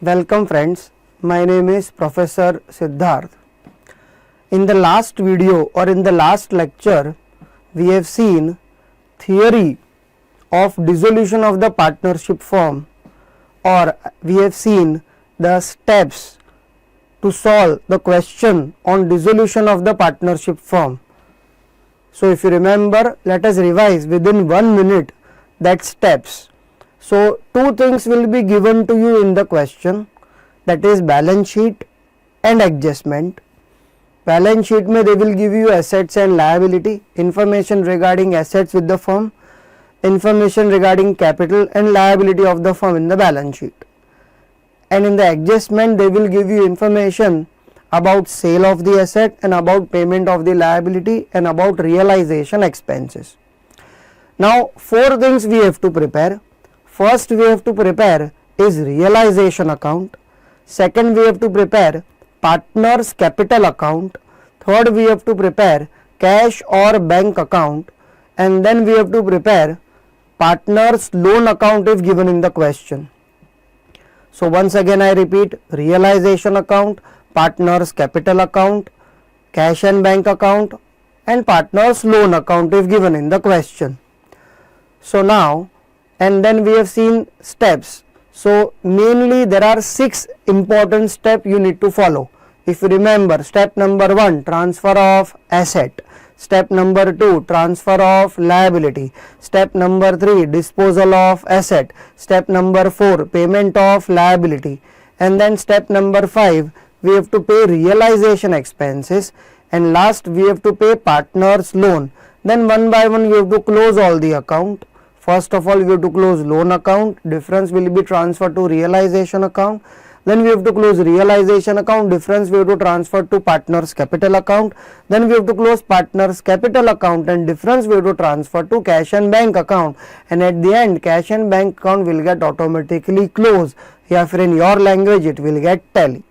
Welcome friends, my name is Professor Siddharth. In the last video or in the last lecture, we have seen theory of dissolution of the partnership firm, or we have seen the steps to solve the question on dissolution of the partnership firm. So if you remember, let us revise within 1 minute that steps. So two things will be given to you in the question, that is balance sheet and adjustment. Balance sheet mein they will give you assets and liability, information regarding assets with the firm, information regarding capital and liability of the firm in the balance sheet. And in the adjustment they will give you information about sale of the asset and about payment of the liability and about realization expenses. Now four things we have to prepare. First we have to prepare is realization account. Second we have to prepare partners capital account. Third we have to prepare cash or bank account, and then we have to prepare partners loan account if given in the question. So once again I repeat, realization account, partners capital account, cash and bank account, and partners loan account if given in the question. So now, and then we have seen steps. So mainly there are 6 important steps you need to follow. If you remember, step number 1, transfer of asset. Step number 2, transfer of liability. Step number 3, disposal of asset. Step number 4, payment of liability. And then step number 5, we have to pay realization expenses. And last we have to pay partners loan. Then one by one you have to close all the account. First of all, we have to close loan account, difference will be transferred to realization account. Then we have to close realization account, difference we have to transfer to partners capital account. Then we have to close partners capital account and difference we have to transfer to cash and bank account. And at the end, cash and bank account will get automatically closed. Or in your language it will get tally.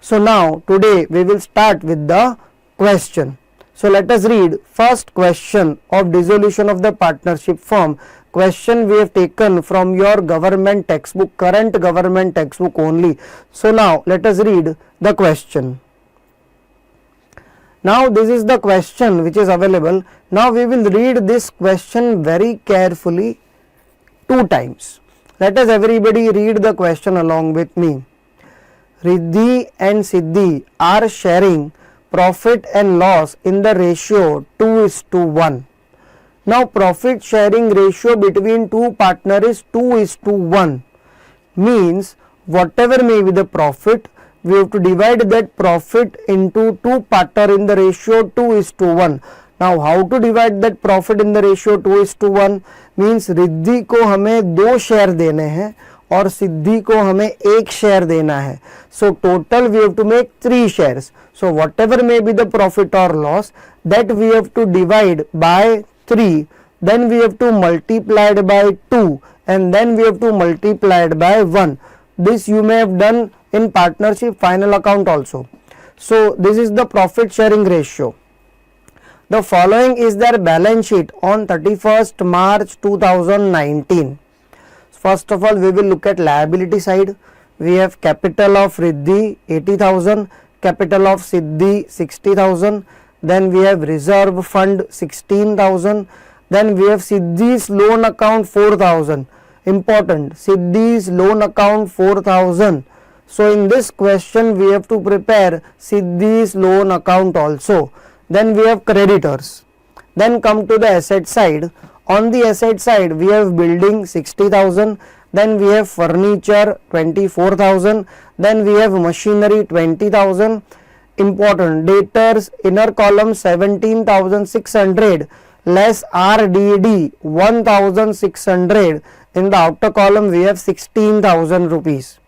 So now today we will start with the question. So let us read first question of dissolution of the partnership firm. Question we have taken from your government textbook, current government textbook only. So now let us read the question. Now this is the question which is available. Now we will read this question very carefully 2 times. Let us everybody read the question along with me. Riddhi and Siddhi are sharing profit and loss in the ratio 2:1. Now profit sharing ratio between two partners is 2:1, means whatever may be the profit, we have to divide that profit into two partners in the ratio 2:1. Now how to divide that profit in the ratio 2:1? Means Riddhi को हमें 2 share देने हैं और सिद्धि को हमें 1 share देना है. So total we have to make 3 shares. So whatever may be the profit or loss, that we have to divide by 3, then we have to multiply it by 2, and then we have to multiply it by 1. This you may have done in partnership final account also. So this is the profit sharing ratio. The following is their balance sheet on 31st March 2019. First of all, we will look at liability side. We have capital of Riddhi 80,000, capital of Siddhi 60,000. Then we have reserve fund 16,000. Then we have Siddhi's loan account 4,000. Important, Siddhi's loan account 4,000. So in this question we have to prepare Siddhi's loan account also. Then we have creditors. Then come to the asset side. On the asset side we have building 60,000. Then we have furniture 24,000. Then we have machinery 20,000. Important, debtors inner column 17,600 less RDD 1,600. In the outer column we have 16,000 rupees.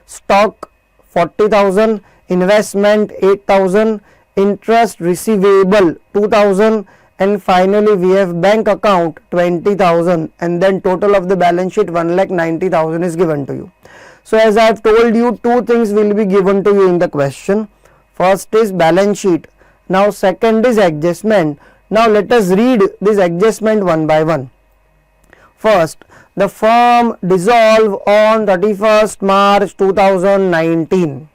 Stock 40,000, investment 8,000, interest receivable 2,000, and finally we have bank account 20,000, and then total of the balance sheet 1,90,000 is given to you. So as I have told you, 2 things will be given to you in the question. First is balance sheet. Now second is adjustment. Now let us read this adjustment one by one. First, the firm dissolved on 31st March 2019.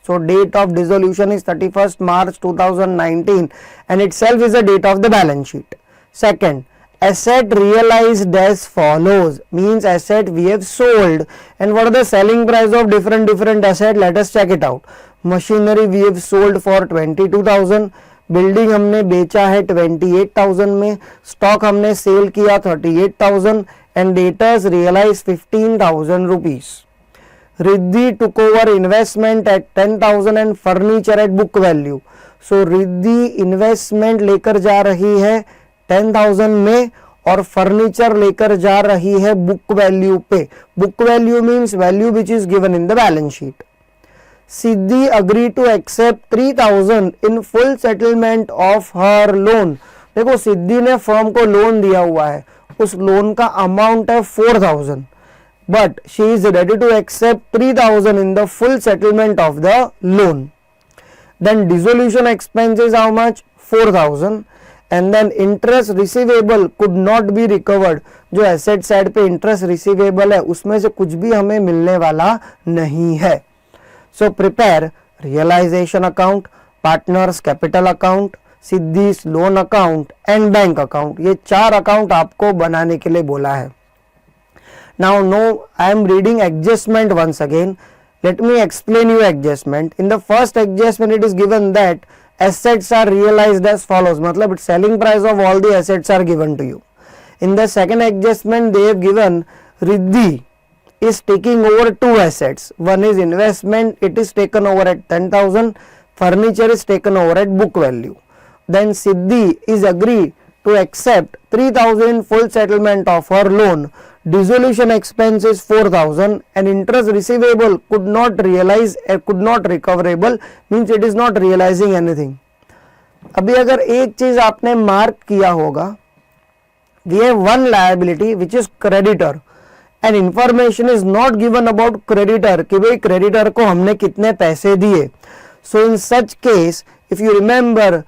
So date of dissolution is 31st March 2019 and itself is the date of the balance sheet. Second, asset realized as follows, means asset we have sold. And what are the selling price of different asset? Let us check it out. Machinery we have sold for 22,000, building हमने बेचा है 28,000 में, stock हमने sale किया 38,000 and debtors realise 15,000 rupees. Riddhi took over investment at 10,000 and furniture at book value. So Riddhi investment लेकर जा रही है 10,000 में और फर्नीचर लेकर जा रही है बुक वैल्यू पे. Book value means value which is given in the balance sheet. Siddhi agree to accept 3,000 in full settlement of her loan. देखो सिद्धि ने फर्म को लोन दिया हुआ है, उस लोन का अमाउंट है 4,000, but she is ready to accept 3,000 in the full settlement of the loan. Then dissolution expenses how much? 4,000. And then interest receivable could not be recovered. जो एसेट साइड पे interest receivable है उसमें से कुछ भी हमें मिलने वाला नहीं है. So prepare realization account, partners capital account, सिद्धि's loan account and bank account. ये 4 अकाउंट आपको बनाने के लिए बोला है. Now no, I am reading adjustment once again. Let me explain you adjustment. In the first adjustment it is given that assets are realized as follows. मतलब selling price of all the assets are given to you. In the second adjustment they have given Riddhi is taking over 2 assets. One is investment, it is taken over at 10,000. Furniture is taken over at book value. Then Siddhi is agreed to accept 3,000 in full settlement of her loan. Dissolution expense is 4,000 and interest receivable could not realize, could not recoverable, means it is not realizing anything. अभी अगर एक चीज आपने mark किया होगा, we have one liability which is creditor. And information is not given about creditor कि भाई creditor को हमने कितने पैसे दिए. So in such case, if you remember,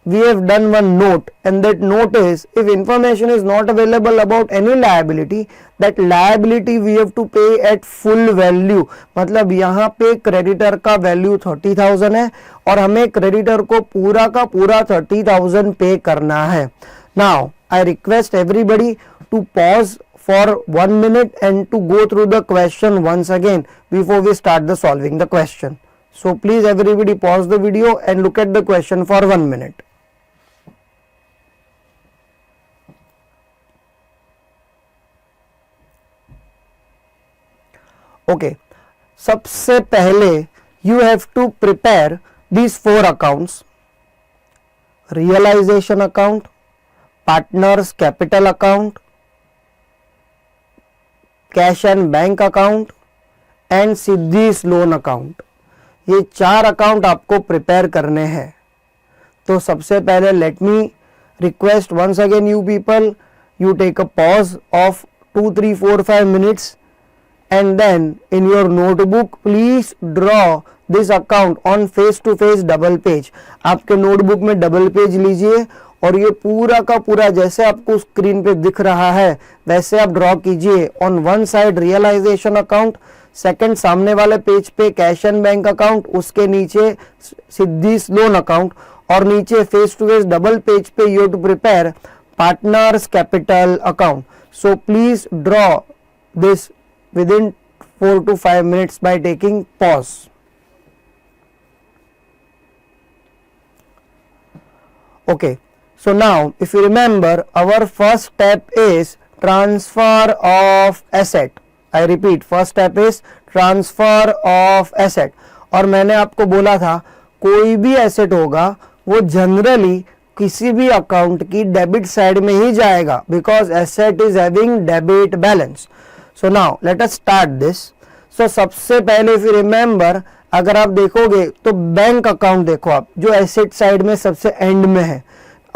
we have done one note and that note is if information is not available about any liability, that liability we have to pay at full value. मतलब यहाँ पे creditor का value 30,000 है और हमें creditor को पूरा का पूरा 30,000 पे करना है. Now I request everybody to pause for 1 minute and to go through the question once again before we start the solving the question. So please everybody pause the video and look at the question for 1 minute. Okay, सबसे पहले you have to prepare these 4 accounts: realization account, partners capital account, cash and bank account and सिद्धीज loan account. ये 4 account आपको prepare करने हैं. तो सबसे पहले let me request once again you people, you take a pause of 2, 3, 4, 5 minutes and then in your notebook please draw this account on face to face double page. आपके notebook में double page लीजिए और ये पूरा का पूरा जैसे आपको स्क्रीन पे दिख रहा है वैसे आप ड्रॉ कीजिए. On one side realisation account, second सामने वाले पेज पे कैश एंड बैंक अकाउंट, उसके नीचे सिद्धीज लोन अकाउंट और नीचे face to face double page पे you to prepare partners capital account. So please draw this within 4 to 5 minutes by taking pause. Okay. So now if you remember, our first step is transfer of asset. I repeat, first step is transfer of asset. और मैंने आपको बोला था कोई भी asset होगा वो generally किसी भी अकाउंट की डेबिट साइड में ही जाएगा because asset is having debit balance. So now let us start this. So सबसे पहले if you remember, अगर आप देखोगे तो बैंक अकाउंट देखो आप जो एसेट साइड में सबसे एंड में है.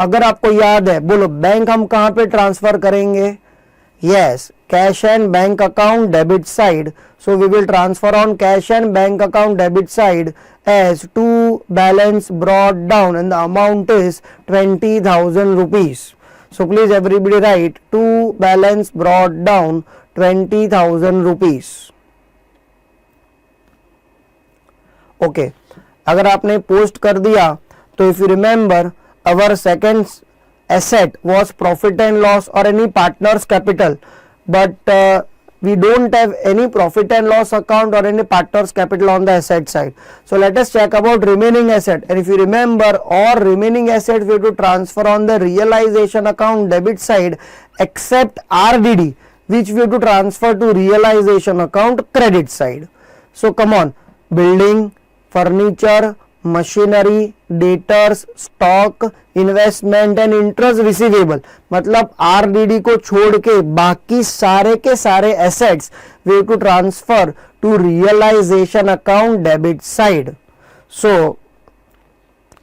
अगर आपको याद है बोलो बैंक हम कहां पे ट्रांसफर करेंगे? Yes, cash and bank account debit side. So we will transfer on cash and bank account debit side as to balance brought down and the amount is 20,000 rupees. So please everybody write to balance brought down 20,000 rupees. Okay, अगर आपने post कर दिया तो if you remember our second asset was profit and loss or any partner's capital, but we don't have any profit and loss account or any partner's capital on the asset side. So let us check about remaining asset, and if you remember all remaining assets we have to transfer on the realization account debit side except RDD, which we have to transfer to realization account credit side. So come on, building, furniture, machinery, debtors, stock, investment and interest receivable, मतलब आरडीडी को छोड़ के बाकी सारे के सारे assets we have to transfer to realisation account debit side. So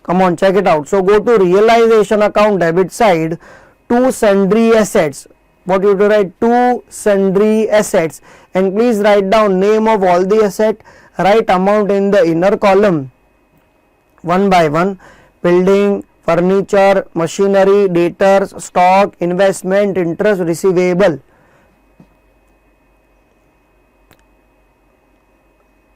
come on, check it out. So go to realisation account debit side, to sundry assets. What you have to write? Two sundry assets, and please write down name of all the asset, write amount in the inner column one by one. Building, furniture, machinery, debtors, stock, investment, interest receivable.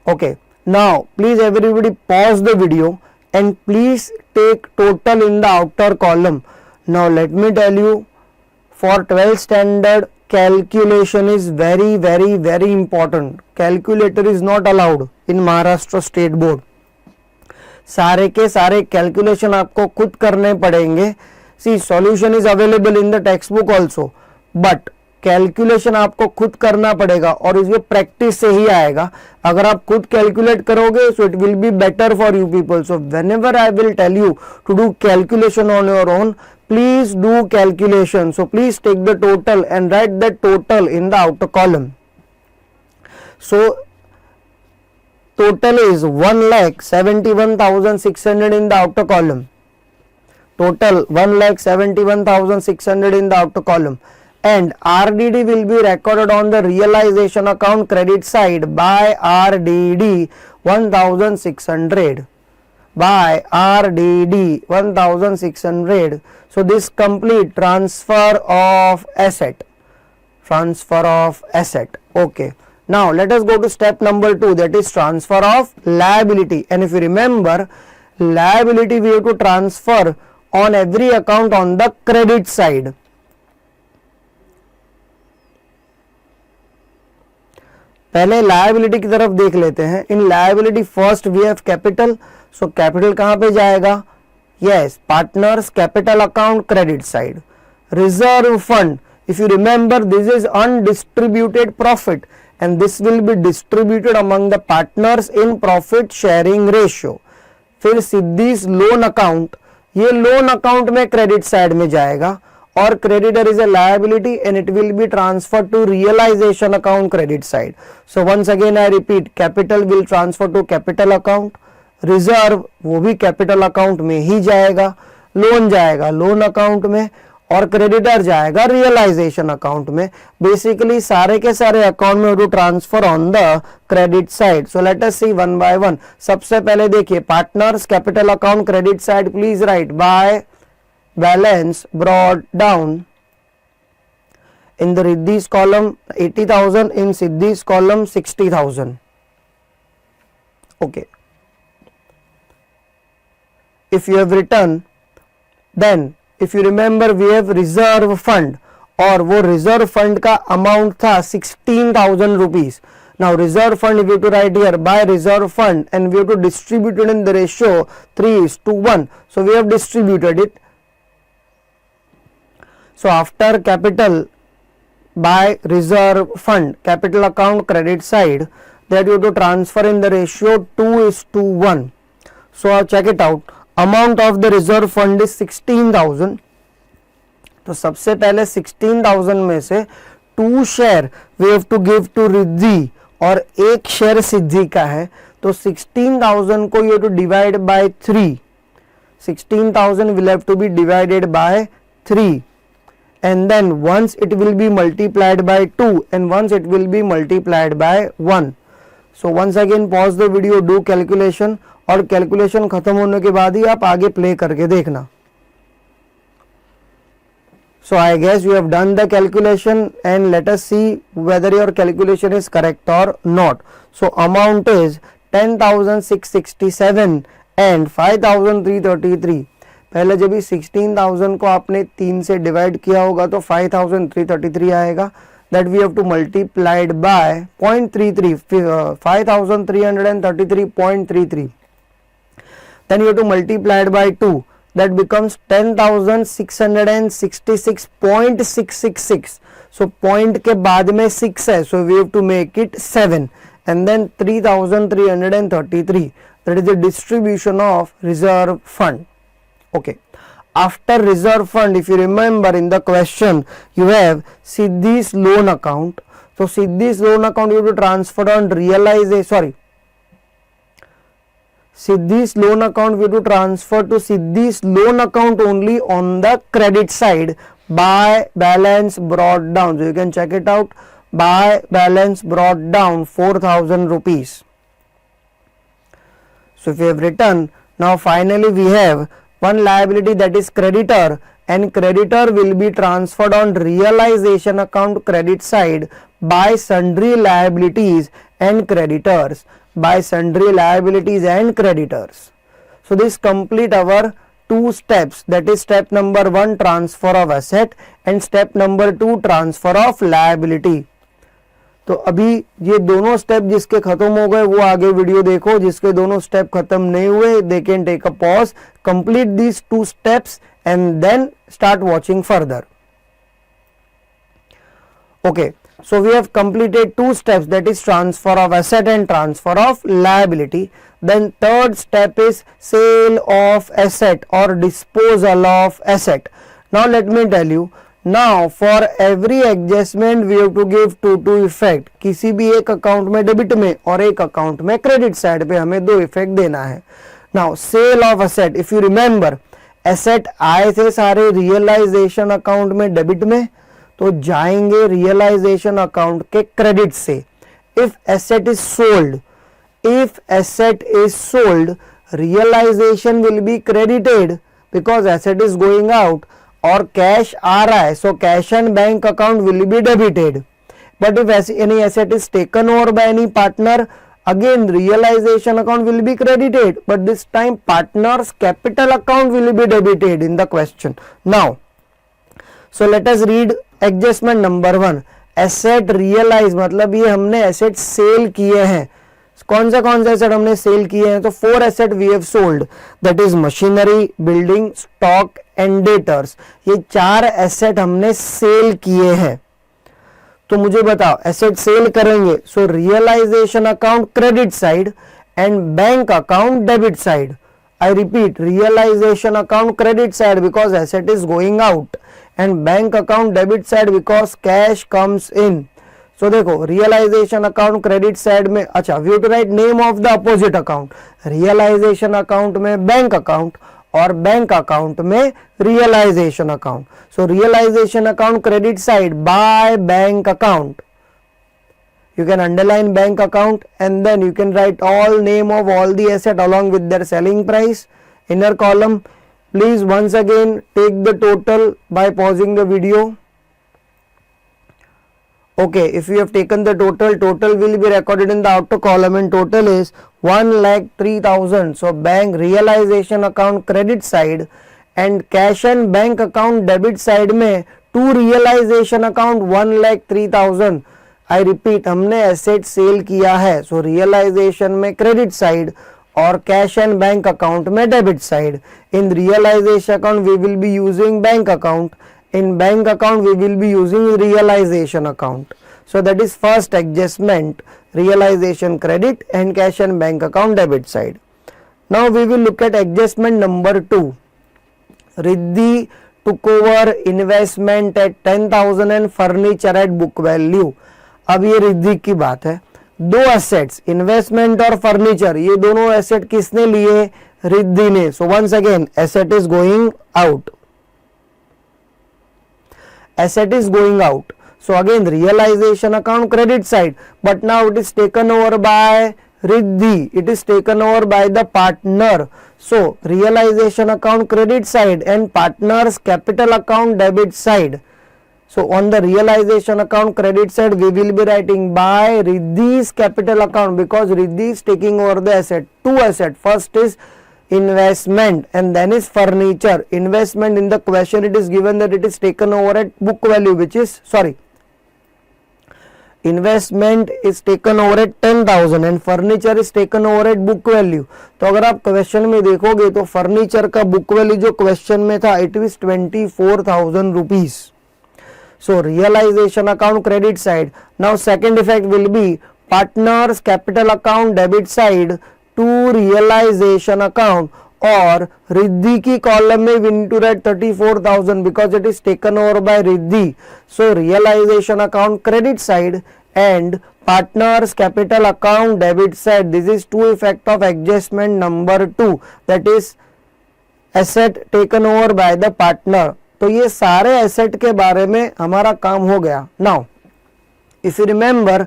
Okay, now please everybody pause the video and please take total in the outer column. Now let me tell you, for 12th standard calculation is very important. Calculator is not allowed in Maharashtra State Board. सारे के सारे calculation आपको खुद करने पड़ेंगे. See solution is available in the text book also, but calculation आपको खुद करना पड़ेगा और इसमें प्रैक्टिस से ही आएगा. अगर आप खुद कैलकुलेट करोगे so it will be better for you people. So whenever I will tell you to do calculation on your own, please do calculation. So please take the total and write the total in the outer column. So total is 1,71,600 in the outer column. Total 1,71,600 in the outer column, and RDD will be recorded on the realization account credit side by RDD 1,600. By RDD 1,600. So this complete transfer of asset. Okay, now let us go to step number 2, that is transfer of liability. And if you remember, liability we have to transfer on every account on the credit side. पहले liability की तरफ देख लेते हैं. In liability first we have capital. So capital कहां पे जाएगा? Yes, partners capital account credit side. Reserve fund, if you remember, this is undistributed profit and this will be distributed among the partners in profit sharing ratio. फिर Siddhi's loan account, ये loan account में credit side में जाएगा और creditor is a liability and it will be transferred to realization account credit side. So once again I repeat, capital will transfer to capital account, reserve वो भी capital account में ही जाएगा, loan जाएगा loan account में और creditor जाएगा realization account में. Basically सारे के सारे account में to transfer on the credit side. So let us see one by one. सबसे पहले देखिए partners capital account credit side, please write by balance brought down. In the Riddhi's column 80,000, in Siddhi's column 60,000. Okay. If you have written, then if you remember we have reserve fund और वो reserve fund का amount था 16,000 rupees. Now reserve fund we have to write here by reserve fund and we have to distribute it in the ratio 3:1. So we have distributed it. So after capital by reserve fund capital account credit side, that you have to transfer in the ratio 2:1. So check it out. Amount of the reserve fund is 16,000. तो सबसे पहले 16,000 में से 2 share we have to give to Riddhi और 1 share सिद्धि का है. तो 16,000 को you have to divide by 3. 16,000 will have to be divided by 3. And then once it will be multiplied by 2 and once it will be multiplied by 1. So once again pause the video, do calculation और calculation खत्म होने के बाद ही आप आगे play करके देखना. So I guess you have done the calculation, and let us see whether your calculation is correct or not. So amount is 10,667 and 5,333. पहले जब भी 16,000 को आपने 3 से डिवाइड किया होगा तो 5,333 आएगा. That we have to multiply it by 0.33, 5,333.33. Then you have to multiply it by 2. That becomes 10,666.666. So point के बाद में 6 है, so we have to make it 7, and then 3,333. That is the distribution of reserve fund. Okay. After reserve fund, if you remember in the question, you have Siddhi's loan account. So Siddhi's loan account you have to transfer on Siddhi's loan account we have to transfer to Siddhi's loan account only on the credit side by balance brought down. So you can check it out. By balance brought down 4,000 rupees. So if you have written, now finally we have one liability, that is creditor, and creditor will be transferred on realization account credit side by sundry liabilities and creditors. By sundry liabilities and creditors. So this complete our 2 steps, that is step number 1 transfer of asset and step number 2 transfer of liability. तो अभी ये दोनों step जिसके खत्म हो गए वो आगे वीडियो देखो, जिसके दोनों स्टेप खत्म नहीं हुए they can take a pause, complete these 2 steps and then start watching further. Okay, so we have completed 2 steps, that is transfer of asset and transfer of liability. Then third step is sale of asset or disposal of asset. Now let me tell you, now for every adjustment we have to give two effect. किसी भी एक account में debit में और एक account में credit side पे हमें 2 इफेक्ट देना है. Now sale of asset, if you remember, asset आए थे सारे रियलाइजेशन अकाउंट में डेबिट में, तो जाएंगे रियलाइजेशन अकाउंट के क्रेडिट से. If asset is sold, realisation will be credited because asset is going out, और कैश आ रहा है, so cash and bank account will be debited. But if any asset is taken over by any partner, again realization account will be credited, but this time partner's capital account will be debited in the question. Now so let us read adjustment number 1. asset realize मतलब ये हमने asset cell किए हैं. कौन से asset हमने cell किए हैं? तो 4 asset we have sold, that is machinery, building, stock and debtors. ये 4 एसेट हमने सेल किए हैं. तो मुझे बताओ, एसेट सेल करेंगे, so realisation account credit side and bank account debit side. I repeat, realisation account credit side because asset is going out, and bank account debit side because cash comes in. So देखो, realisation account credit side में, अच्छा we have to write name of the opposite account. Realisation account में bank account और bank account में realisation account. So realisation account credit side by bank account. You can underline bank account and then you can write all name of all the asset along with their selling price. Inner column, please once again take the total by pausing the video. Okay, if you have taken the total will be recorded in the outer column, and total is 1,03,000. So bank realization account credit side and cash and bank account debit side में to realization account 1,03,000. I repeat, हमने asset sale किया है, so realisation में credit side और cash and bank account में debit side. In realisation account we will be using bank account, in bank account we will be using realisation account. So that is first adjustment, realisation credit and cash and bank account debit side. Now we will look at adjustment number 2. Riddhi took over investment at 10,000 and furniture at book value. अब ये रिद्धि की बात है. 2 assets, investment और furniture, ये दोनों asset किसने लिए? रिद्धि ने. So once again asset is going out, asset is going out. So again realization account credit side, but now it is taken over by Riddhi, it is taken over by the partner. So realization account credit side and partner's capital account debit side. So on the realization account credit side, we will be writing by Riddhi's capital account, because Riddhi is taking over the asset. Two assets. First is investment and then is furniture. Investment, in the question it is given that it is taken over at book value, which is, sorry, investment is taken over at 10,000 and furniture is taken over at book value. तो अगर आप question में देखोगे तो furniture का book value जो question में था it is 24,000 rupees. So realisation account credit side. Now second effect will be partners capital account debit side to realisation account, और रिद्धि की कॉलम में we need to write 34,000 because it is taken over by Riddhi. So realization account credit side and partners capital account debit side. This is two effect of adjustment number 2, that is asset taken over by the partner. तो ये सारे asset के बारे में हमारा काम हो गया. Now if you remember,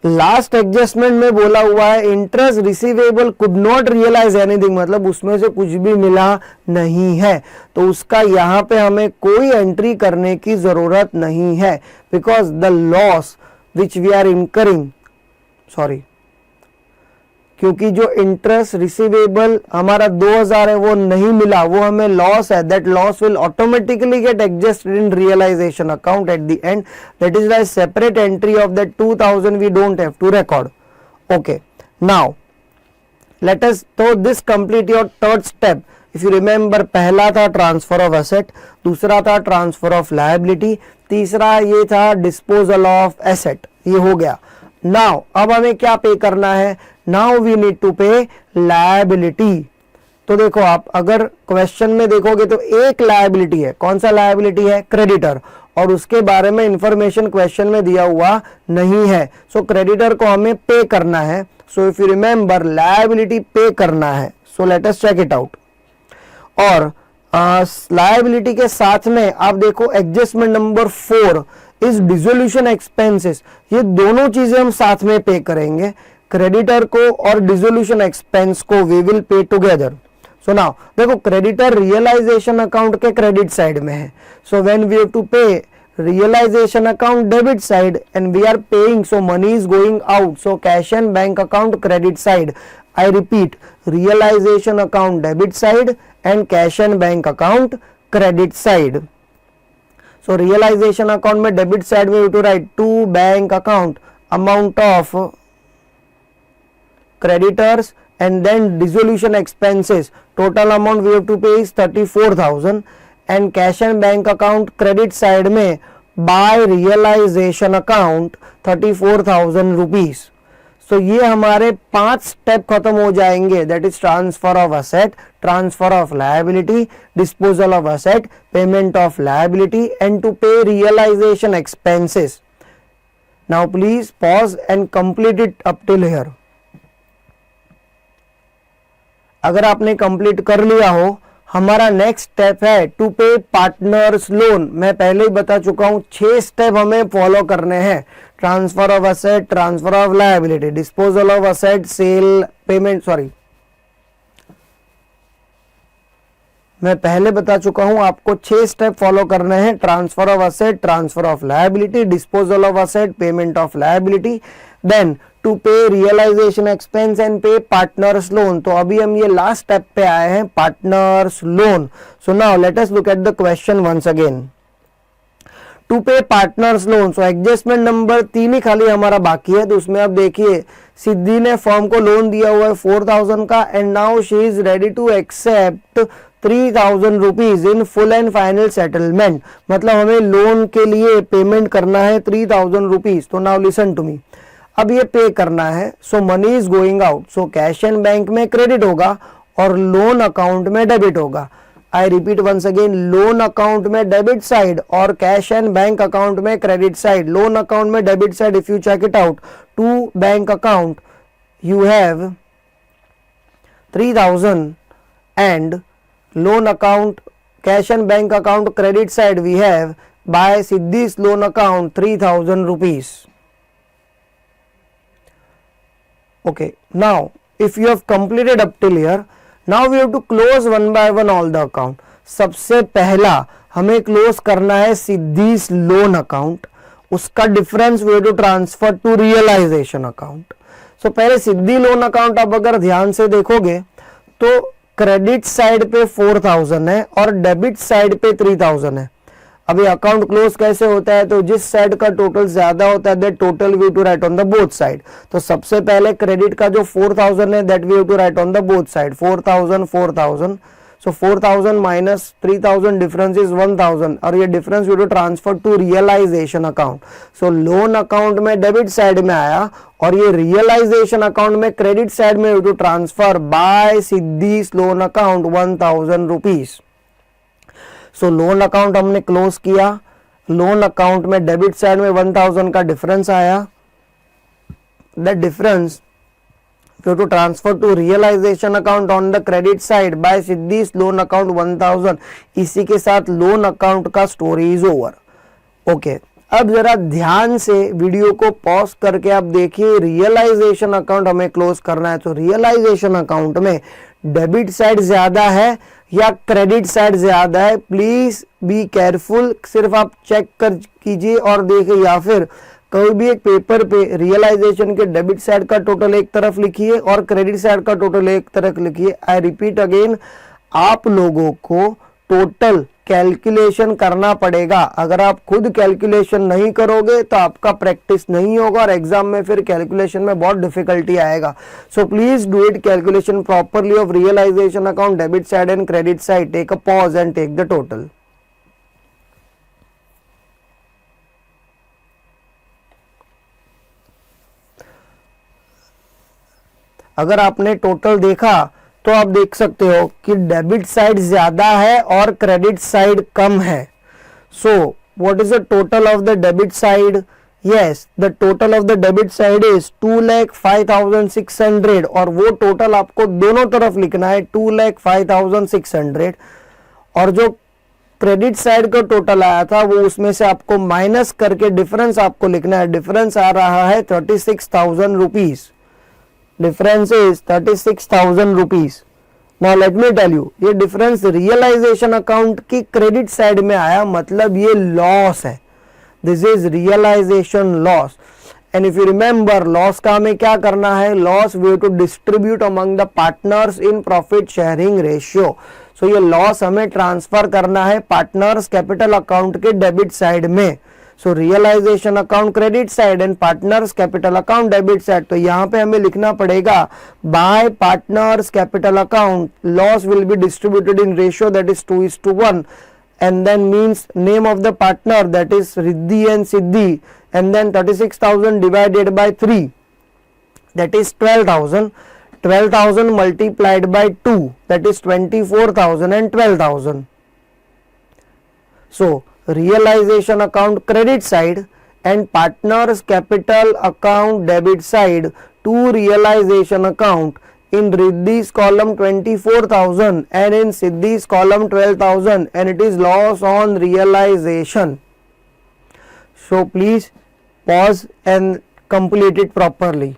last adjustment में बोला हुआ है interest receivable could not realise anything, मतलब उसमें से कुछ भी मिला नहीं है. तो उसका यहाँ पे हमें कोई एंट्री करने की जरूरत नहीं है, because the loss which we are incurring, sorry, क्योंकि जो इंटरेस्ट रिसीवेबल हमारा 2,000 है वो नहीं मिला, वो हमें लॉस है. That loss will automatically get adjusted in realisation account at the end. That is why separate entry of that 2,000 we don't have to record. Okay, now let us, तो this complete your third step. If you remember, पहला था transfer of asset, दूसरा था transfer of liability, तीसरा ये था disposal of asset. ये हो गया. नाउ अब हमें क्या पे करना है? नाउ वी नीड टू पे लायबिलिटी. तो देखो, आप अगर क्वेश्चन में देखोगे तो एक लायबिलिटी है. कौन सा लायबिलिटी है? क्रेडिटर, और उसके बारे में इंफॉर्मेशन क्वेश्चन में दिया हुआ नहीं है. सो क्रेडिटर को हमें पे करना है. So if you remember, liability pay करना है. So let us check it out. और लायबिलिटी के साथ में आप देखो adjustment number 4 is dissolution expenses. ये दोनों चीजें हम साथ में पे करेंगे. क्रेडिटर को और डिसोल्यूशन एक्सपेंस को we will pay together. So now देखो, क्रेडिटर रियलाइजेशन अकाउंट के क्रेडिट साइड में है. So when we have to pay realisation account debit side and we are paying, so money is going out. So cash and bank account credit side. I repeat, realisation account debit side and cash and bank account credit side. So realization account में debit side में you to write to bank account amount of creditors and then dissolution expenses. Total amount we have to pay is 34,000 and cash and bank account credit side में by realization account 34,000 rupees. तो ये हमारे 5 step खत्म हो जाएंगे. That is transfer of asset, transfer of liability, disposal of asset, payment of liability and to pay realisation expenses. Now please pause and complete it up till here. अगर आपने complete कर लिया हो, हमारा नेक्स्ट स्टेप है to pay partners loan. मैं पहले ही बता चुका हूं 6 स्टेप हमें फॉलो करने हैं. Transfer of asset, transfer of liability, disposal of asset, sale, payment, sorry, मैं पहले बता चुका हूं आपको 6 स्टेप फॉलो करने हैं. Transfer of asset, transfer of liability, disposal of asset, payment of liability, then to pay realisation expense and pay partners loan. तो अभी हम ये लास्ट स्टेप पे आए हैं, partners loan. So now let us look at the question once again. To pay partners loan. So adjustment number 3 ही खाली हमारा बाकी है. तो उसमें आप देखिए, सिद्धि ने फर्म को लोन दिया हुआ है 4,000 का and now she is ready to accept 3,000 rupees in full and final settlement. मतलब हमें लोन के लिए पेमेंट करना है 3,000 रुपीज. तो नाउ लिसन टू मी, अब ये पे करना है. So money is going out. So cash and bank में क्रेडिट होगा और लोन अकाउंट में डेबिट होगा. I repeat once again, loan account में डेबिट साइड और कैश एंड बैंक अकाउंट में क्रेडिट साइड. लोन अकाउंट में debit side, if you check it out, to bank account you have 3,000 and loan account cash and bank account credit side we have by Siddhi's loan account 3,000 rupees. Okay, now if you have completed up till here, now we have to close one by one all the account. सबसे पहला हमें close करना है Siddhi's loan account, उसका difference we have to transfer to realisation account. So पहले Siddhi loan account आप अगर ध्यान से देखोगे तो क्रेडिट साइड पे 4000 है और डेबिट साइड पे 3000 है. अभी अकाउंट क्लोज कैसे होता है, तो जिस साइड का टोटल ज्यादा होता है that total we to write on the both side. तो सबसे पहले क्रेडिट का जो 4000 है that we have to write on the both side. 4000 so 4000 minus 3000 difference is 1000 और ये difference we to transfer to realisation account. So loan account में debit side में आया और ये रियलाइजेशन अकाउंट में क्रेडिट साइड में we to transfer by Siddhi's loan account 1000 rupees. So loan account हमने क्लोज किया, लोन अकाउंट में डेबिट साइड में 1000 का डिफरेंस आया. That difference we have to transfer to realisation account on the credit side by Siddhi's loan account 1000. इसी के साथ loan account का स्टोरी इज ओवर. ओके, अब जरा ध्यान से वीडियो को पॉज करके आप देखिए, रियलाइजेशन अकाउंट हमें क्लोज करना है. तो रियलाइजेशन अकाउंट में डेबिट साइड ज्यादा है या क्रेडिट साइड ज्यादा है, प्लीज बी केयरफुल. सिर्फ आप चेक कर कीजिए और देखिए, या फिर कोई भी एक पेपर पे रियलाइजेशन के डेबिट साइड का टोटल एक तरफ लिखिए और क्रेडिट साइड का टोटल एक तरफ लिखिए. आई रिपीट अगेन, आप लोगों को टोटल कैलकुलेशन करना पड़ेगा. अगर आप खुद कैलकुलेशन नहीं करोगे तो आपका प्रैक्टिस नहीं होगा और एग्जाम में फिर कैलकुलेशन में बहुत डिफिकल्टी आएगा. So please do it calculation properly of realisation account, debit side and credit side. Take a pause and take the total. अगर आपने टोटल देखा तो आप देख सकते हो कि डेबिट साइड ज्यादा है और क्रेडिट साइड कम है. So what is the total of the debit side? Yes, the total of the debit side is 2,05,600 और वो टोटल आपको दोनों तरफ लिखना है 2,05,600. और जो क्रेडिट साइड का टोटल आया था वो उसमें से आपको माइनस करके डिफरेंस आपको लिखना है. डिफरेंस आ रहा है 36,000 rupees. Difference is 36,000 rupees. Now let me tell you, ये डिफरेंस रियलाइजेशन अकाउंट की क्रेडिट साइड में आया, मतलब ये लॉस है. This is realisation loss. And if you remember, loss का हमें क्या करना है? Loss we have to distribute among the partners in profit sharing ratio. So ये लॉस हमें ट्रांसफर करना है पार्टनर्स कैपिटल अकाउंट के डेबिट साइड में. So realisation account credit side and partners capital account debit side. तो यहाँ पे हमें लिखना पड़ेगा bye partners capital account loss will be distributed in ratio that is 2:1 and then means name of the partner that is Riddhi and Siddhi, and then 36,000 divided by 3 that is 12,000. 12,000 multiplied by 2 that is 24,000 and 12,000. So realization account credit side and partners capital account debit side to realization account. In Riddhi's column 24,000 and in Siddhi's column 12,000 and it is loss on realization. So please pause and complete it properly.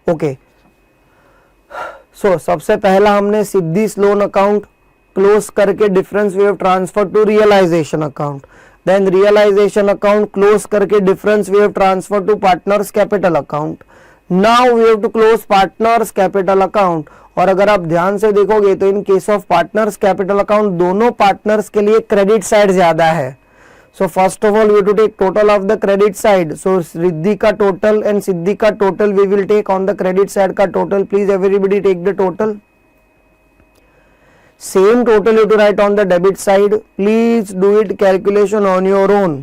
Okay. So सबसे पहला हमने Siddhi's loan account close करके difference we have transfer to realisation account. Then realisation account close करके difference we have transfer to partners capital account. Now we have to close partners capital account. और अगर आप ध्यान से देखोगे तो in case of partners capital account दोनों partners के लिए क्रेडिट साइड ज्यादा है. So first of all we to take total of the credit side. सो रिद्धि का टोटल एंड सिद्धि का total we will take on the credit side का total. Please everybody take the total. Same total you to write on the debit side. Please do it calculation on your own.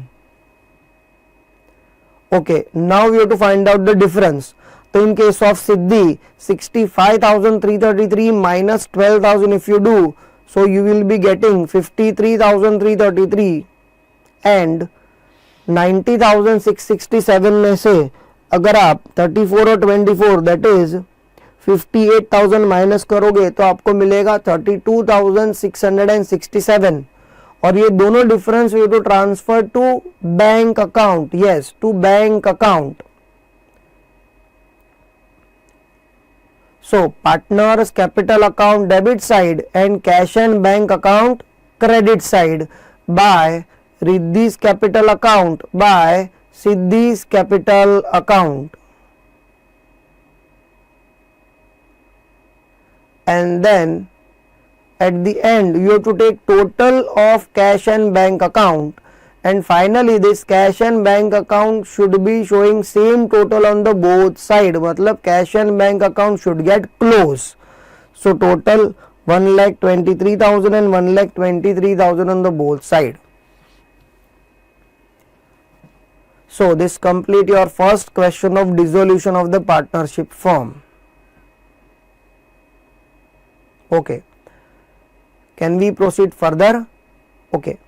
Okay, now we have to find out the difference. So in case of Siddhi, 65,333 minus 12,000 if you do, so you will be getting 53,333 and 90,667 में से अगर आप 34 और 24 that is 58,000 minus करोगे तो आपको मिलेगा 32,667 और ये दोनों difference we to transfer to bank account. Yes, to bank account. So partners capital account debit side and cash and bank account credit side by Riddhi's capital account by Siddhi's capital account. And then at the end you have to take total of cash and bank account, and finally this cash and bank account should be showing same total on the both side, matlab cash and bank account should get close. So total 1,23,000 and 1,23,000 on the both side. So this complete your first question of dissolution of the partnership firm. Okay, can we proceed further? Okay.